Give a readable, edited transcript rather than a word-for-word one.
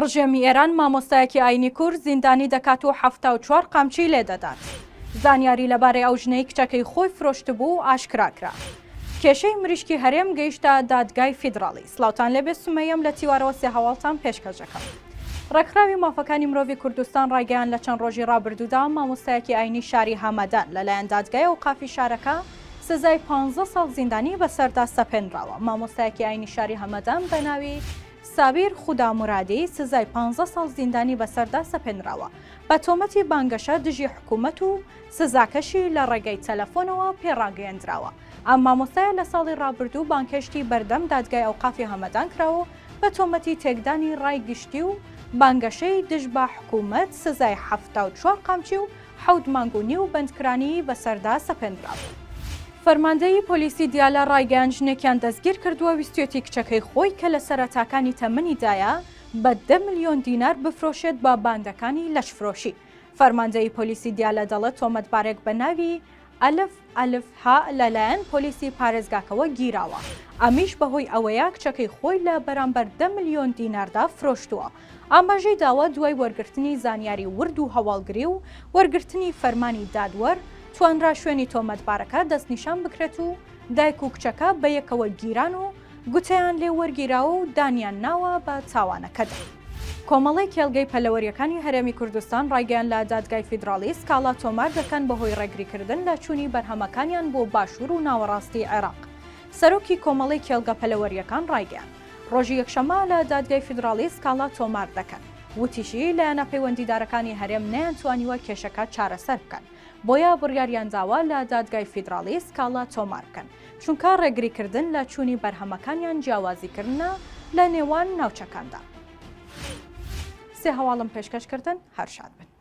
ڕژێمی ئێران مامۆستایەکی ئاینی کورد زیندانی دەکات و 74 قامچی لێدەدات. زانیاری لەبارەی ئەو ژنەی کچەکەی خۆی فرۆشتبوو ئاشکراکرا. کێشەی مریشکی هەرێم گەیشتە دادگای فیدراڵی. سڵاوتان لەبێ سومەیەم لە تیوارەوە سێ هەواڵتان پێشکەشەکەم. ڕێکخراوی مافەکانی مرۆڤی کوردستان ڕایگەیان لە چەند ڕۆژی ڕابردوودا مامۆستایەکی ئاینی شاری هەمەدان لەلایەن دادگای ئەوقافی شارەکە سزای 15 ساڵ زیندانی بەسەردا سەپێنراوە. مامۆستایەکی ئاینی شاری هەمەدان بە ناوی سابیر خودامورادی سزای 15 ساڵ زیندانی بەسەردا سەپێنراوە بە تۆمەتی بانگەشە دژی حکوومەت و سزاکەشی لە ڕێگەی تەلەفۆنەوە پێڕاگەیەندراوە. ئەم مامۆستایە لە ساڵی ڕابردوو بانکەشتی بەردەم دادگای ئەوقافی هەمەدان کراوە بە تۆمەتی تێکدانی ڕای گشتی و بانگەشەی دژ بە حکوومەت سزای 74 قامچی و 7 مانگ و نیو بەندکرانی بەسەردا سەپێنراوە. فەرماندەیی پۆلیسی دیالە ڕایگەیان ژنێکیان دەستگیر کردووە ویستێتی کچەکەی خۆی کە لە سەرەتاکانی تەمەنیدایە بە 10 ملیۆن دینار بفرۆشێت بە باندەکانی لەشفرۆشی. فەرماندەیی پۆلیسی دیالە دەڵێت تۆمەتبارێک بە ناوی ئەلف لەلایەن پۆلیسی پارێزگاکەوە گیراوە. ئەمیش بەهۆی ئەوەیە کچەکەی خۆی لە بەرامبەر 10 ملیۆن دیناردا فرۆشتووە. ئاماژەی داوە دوای وەرگرتنی زانیاری ورد و هەواڵگری و وەرگرتنی فەرمانی دادوەر توانرا شوێنی تۆمەتبارەکە دەستنیشان بکرێت و دایک و کچەکە بە یەکەوە گیران و گوتیان لێ وەرگیراوە و دانیان ناوە بە چاوانەکەدا. کۆمەڵی کێڵگەی پەلەوەریەکانی هەرێمی کوردستان ڕایگەیان لە دادگای فیدراڵی سکاڵا تۆمار دەکەن بەهۆی ڕێگریکردن لە چوونی بەرهەمەکانیان بۆ باشوور و ناوەڕاستی عێراق. سەرۆکی کۆمەڵی کێڵگە پەلەوەریەکان ڕایگەیان ڕۆژی یەکشەمە لە دادگای فیدراڵی سکاڵا تۆمار دەکەن. وتیشی لایەنە پەیوەندیدارەکانی هەرێم نەیانتوانیوە کێشەکە چارەسەر بکەن. بۆیە بڕیاریان داوە لە دادگای فیدراڵی سکاڵا تۆمار بکەن چونکە ڕێگریکردن لە چوونی بەرهەمەکانیان جیاوازیکردنە لە نێوان ناوچەکاندا. سێ هەواڵم پێشکەشکردن هەر شاد بن.